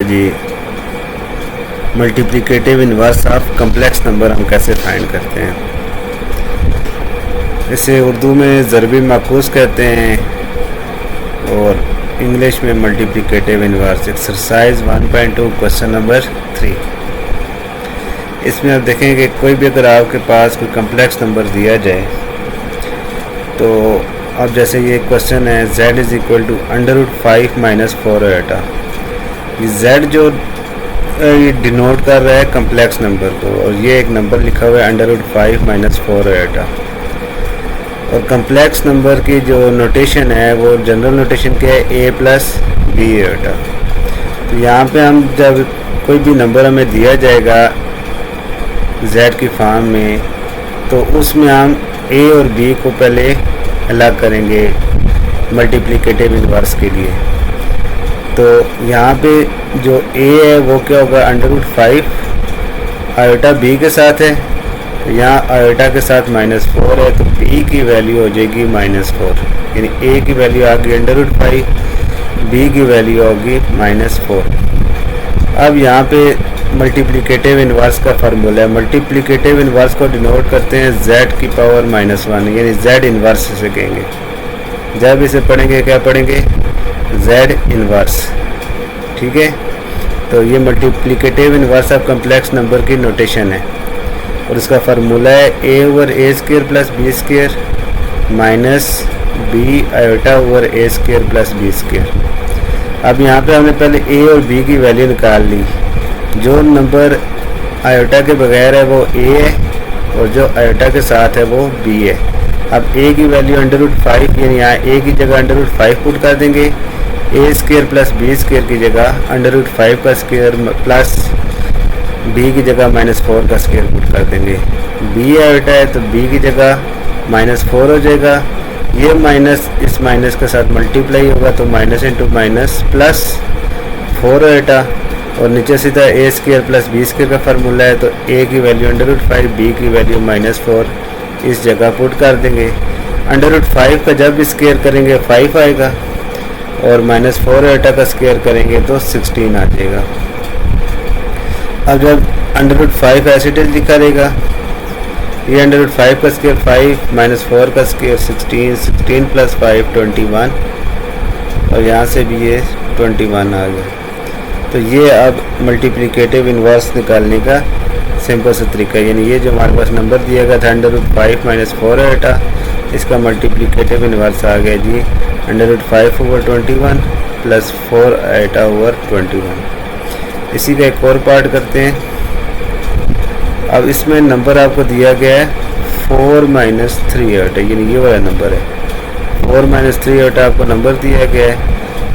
Ji multiplicative inverse of complex number हम कैसे find करते हैं। इसे उर्दू में ज़रबी माकूस कहते हैं और इंग्लिश में multiplicative inverse. Exercise 1.2 question number 3। इसमें आप देखेंगे कि कोई भी अगर आपके पास कोई कम्प्लेक्स नंबर दिया जाए तो अब जैसे ये क्वेश्चन है z is equal to √5 - 4 iota. ये z जो ये डिनोट कर रहा है कम्प्लेक्स नंबर को और ये एक नंबर लिखा हुआ है √5 - 4 आयोटा। और कम्प्लेक्स नंबर की जो नोटेशन है वो जनरल नोटेशन क्या है a + b आयोटा। तो यहाँ पे हम जब कोई भी नंबर हमें दिया जाएगा z की फॉर्म में तो उसमें हम a और b को पहले अलग करेंगे मल्टीप्लिकेटिव इन्वर्स के लिए। तो यहाँ पे जो a है वो क्या होगा √5 आयोटा b के साथ है, तो यहाँ आयोटा के साथ -4 है तो b की वैल्यू हो जाएगी -4, यानी a की वैल्यू आ गई √5, b की वैल्यू होगी -4। अब यहाँ पे मल्टीप्लिकेटिव इन्वर्स का फार्मूला है। मल्टीप्लिकेटिव इन्वर्स को डिनोट करते हैं z की पावर -1, यानी z इन्वर्स से कहेंगे। जब इसे पढ़ेंगे क्या पढ़ेंगे z इन्वर्स, ठीक है। तो ये multiplicative inverse of complex number की नोटेशन है और इसका फार्मूला है a/a² + b² - b आयोटा/a² + b²। अब यहाँ पे हमने पहले a और b की वैल्यू निकाल ली। जो नंबर आयोटा के बगैर है वो a है और जो आयोटा के साथ है वो b है। अब a की वैल्यू √5, यानी यहाँ a की जगह √5 पुट कर देंगे, a² + b² की जगह √5 का स्क्वायर प्लस b की जगह -4 का स्क्वायर पुट कर देंगे। b आयोटा है तो b की जगह -4 हो जाएगा, ये माइनस इस माइनस के साथ मल्टीप्लाई होगा तो minus into minus plus 4 iota और नीचे सीधा a² + b² का फार्मूला है तो a की वैल्यू √5, b की वैल्यू -4 इस जगह पुट कर देंगे। √5 का जब स्क्वायर करेंगे 5 आएगा और -4 आयोटा का स्क्वायर करेंगे तो 16 आ जाएगा। अब जब √5 ऐसे लिखा रहेगा, ये √5 का स्क्वायर 5 -4 का स्क्वायर 16, 16 + 5 21 और यहाँ से भी ये 21 आ गया। तो ये अब मल्टीप्लिकेटिव इन्वर्स निकालने का सिंपल सा तरीका है, यानी ये जो हमारे पास नंबर दिया गया था √5 - 4 आयोटा, इसका मल्टीप्लिकेटिव इन्वर्स आ गया जी √5/21 + 4 आयोटा/21। इसी का एक और पार्ट करते हैं। अब इसमें नंबर आपको दिया गया है 4 - 3 आयोटा, यानी ये वाला नंबर है 4 - 3 आयोटा आपको नंबर दिया गया है।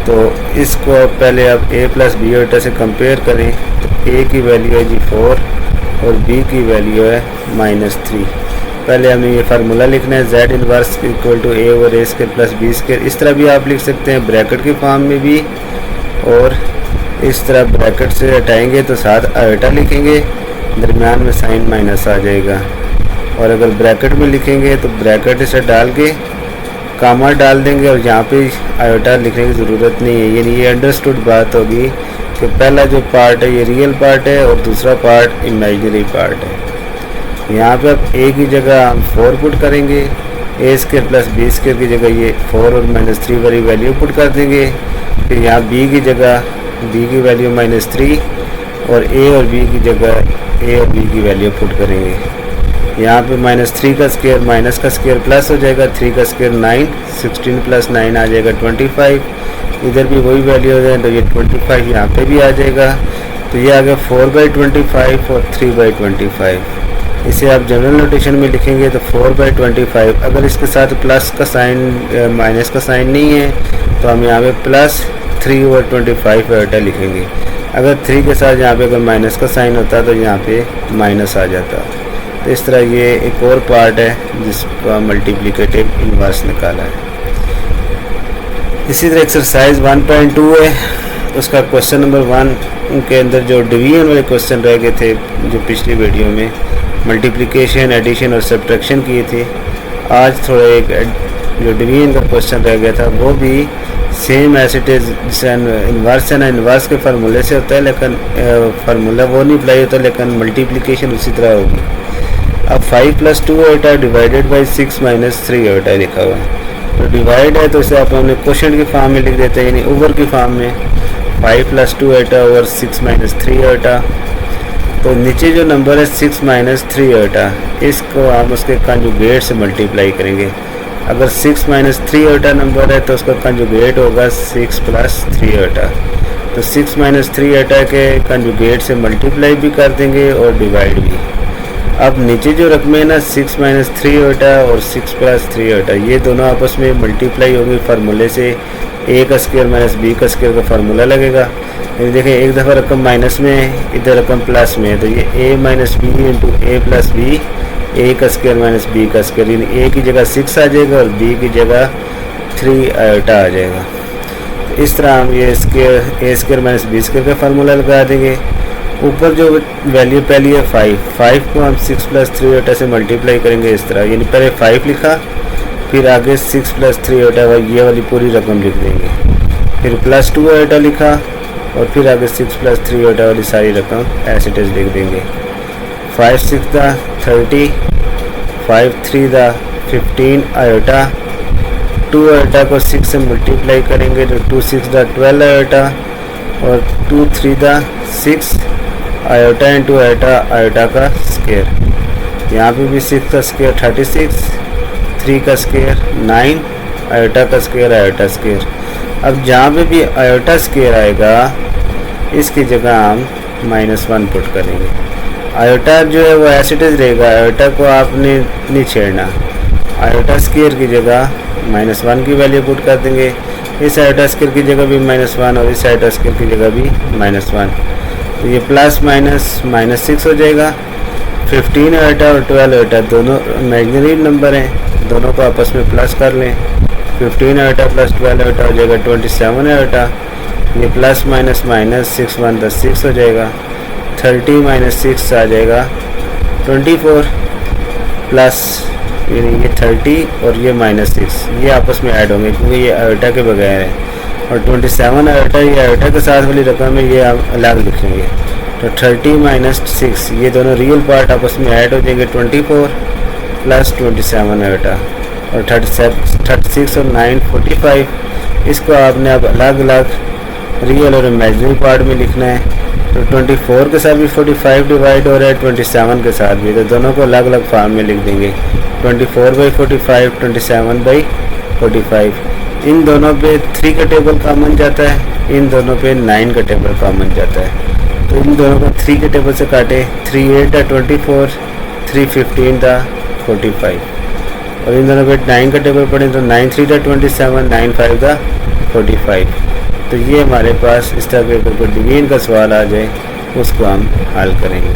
तो इसको पहले आप a + b आयोटा से कंपेयर करें तो a की वैल्यू है जी 4 और b की वैल्यू है -3। पहले हमें ये फार्मूला लिखना है z inverse equal to a/a² + b²। इस तरह भी आप लिख सकते हैं ब्रैकेट की फॉर्म में भी, और इस तरह ब्रैकेट से हटाएंगे तो साथ आयोटा लिखेंगे, दरमियान में साइन माइनस आ जाएगा। और अगर ब्रैकेट में लिखेंगे तो ब्रैकेट से डाल के कामा डाल देंगे और यहाँ पे आयोटा लिखने की ज़रूरत नहीं है। यानी ये अंडरस्टूड बात होगी कि पहला जो पार्ट है ये रियल पार्ट है और दूसरा पार्ट इमेजिनरी पार्ट है। यहाँ पे अब a की जगह हम 4 पुट करेंगे, a² + b² की जगह ये 4 और -3 वाली वैल्यू पुट कर देंगे। फिर यहाँ b की जगह b की वैल्यू -3 और a और b की जगह a और b की वैल्यू पुट करेंगे। यहाँ पे -3 का स्क्वायर माइनस का स्क्वायर प्लस हो जाएगा, 3 का स्क्वायर 9, 16 + 9 आ जाएगा 25। इधर भी वही वैल्यू हो जाए तो ये 25 यहाँ पे भी आ जाएगा। तो ये आ गया 4/25 और 3/25। इसे आप जनरल नोटेशन में लिखेंगे तो 4/25। अगर इसके साथ प्लस का साइन माइनस का साइन नहीं है तो हम यहाँ पे +3/25 आयोटा लिखेंगे। अगर 3 के साथ यहाँ पे अगर माइनस का साइन होता तो यहाँ पे माइनस आ जाता। तो इस तरह ये एक और पार्ट है जिसका मल्टीप्लिकेटिव इन्वर्स निकाला है। इसी तरह एक्सरसाइज 1.2 है, उसका क्वेश्चन नंबर 1 के अंदर जो डिवीजन वाले क्वेश्चन रह गए थे जो पिछली वीडियो में मल्टीप्लिकेशन, एडिशन और सब्ट्रैक्शन किए थे, आज थोड़ा एक जो डिवीजन का क्वेश्चन रह गया था वो भी सेम एज इट इज़, जैसे इन्वर्स है ना, इन्वर्स के फार्मूले से होता है, लेकिन फार्मूला वो नहीं अप्लाई होता, लेकिन मल्टीप्लिकेशन उसी तरह होगी। अब 5 + 2 आइटा डिवाइडेड बाई 6 - 3 आइटा लिखा हुआ है, तो डिवाइड है तो इसे आप हमने क्वेश्चन की फॉर्म में लिख देते हैं, यानी ओवर की फॉर्म में 5 + 2 आइटा ओवर 6 - 3 आइटा। तो नीचे जो नंबर है 6 - 3 आइटा, इसको हम उसके कंजुगेट से मल्टीप्लाई करेंगे। अगर 6 - 3 आइटा नंबर है तो उसका कंजुगेट होगा 6 + 3 आइटा। तो 6 - 3 आइटा के कंजुगेट से मल्टीप्लाई भी कर देंगे और डिवाइड भी। अब नीचे जो रकम है ना 6 - 3 आइटा और 6 + 3 आइटा, ये दोनों आपस में मल्टीप्लाई होंगे फार्मूले से। a का स्क्वायर - b का स्क्वायर का फार्मूला लगेगा। यानी देखें एक दफ़ा रकम माइनस में है, इधर रकम प्लस में है, तो ये a - b into a + b, a का स्क्वायर - b का स्क्वायर, यानी a की जगह 6 आ जाएगा और b की जगह 3 आइटा आ जाएगा। तो इस तरह हम ये square a square - b square का फार्मूला लगा देंगे। ऊपर जो वैल्यू पहली है 5 को हम 6 + 3 आइटा से मल्टीप्लाई करेंगे इस तरह, यानी पहले 5 लिखा, फिर आगे 6 + 3 आइटा, ये वाली पूरी रकम लिख देंगे, फिर +2 आइटा लिखा और फिर आगे 6 + 3 आइटा वाली सारी रकम एज इट इज़ लिख देंगे। 5 × 6 = 30, 5 × 3 = 15 आइटा। 2 आइटा को 6 से मल्टीप्लाई करेंगे तो 2 × 6 = 12 आइटा और 2 × 3 = 6 आयोटा इंटू आयोटा, आयोटा का स्क्वायर। यहाँ पे भी 6 का स्क्वायर 36, 3 का स्क्वायर 9, आयोटा का स्क्वायर आयोटा स्क्वायर। अब जहाँ पे भी आयोटा स्क्वायर आएगा इसकी जगह हम -1 पुट करेंगे। आयोटा जो है वो एज इट इज़ रहेगा, आयोटा को आपने नहीं छेड़ना। आयोटा स्क्वायर की जगह -1 की वैल्यू पुट कर देंगे। इस आयोटा स्क्वायर की जगह भी -1 और इस आयोटा स्क्वायर की जगह भी -1, तो ये प्लस माइनस -6 हो जाएगा। 15 आइटा और 12 आइटा दोनों इमेजिनरी नंबर हैं, दोनों को आपस में प्लस कर लें। 15 आइटा + 12 आइटा हो जाएगा 27 आइटा। ये प्लस माइनस -6 1 + 6 हो जाएगा। 30 - 6 आ जाएगा 24 प्लस, यानी ये 30 और ये -6 ये आपस में ऐड होंगे क्योंकि ये आइटा के बगैर है। और 27 आयोटा ये आयोटा के साथ वाली रकम है, ये आप अलग लिखेंगे। तो 30 - 6 ये दोनों रियल पार्ट आपस में ऐड हो जाएंगे 24 + 27 आयोटा और 36 और 9 45। इसको आपने अब अलग अलग रियल और इमेजिनरी पार्ट में लिखना है। तो 24 के साथ भी 45 डिवाइड हो रहा है, 27 के साथ भी, तो दोनों को अलग अलग फॉर्म में लिख देंगे। 24/45, 27/45। इन दोनों पे 3 का टेबल कॉमन जाता है, इन दोनों पे 9 का टेबल कॉमन जाता है। तो इन दोनों को 3 के टेबल से काटे, 3 8 = 24, 3 15 = 45 और इन दोनों पे 9 का टेबल पढ़ें तो 9 3 = 27, 9 5 = 45। तो ये हमारे पास इस तरह के कोई डिवीजन का सवाल आ जाए उसको हम हल करेंगे।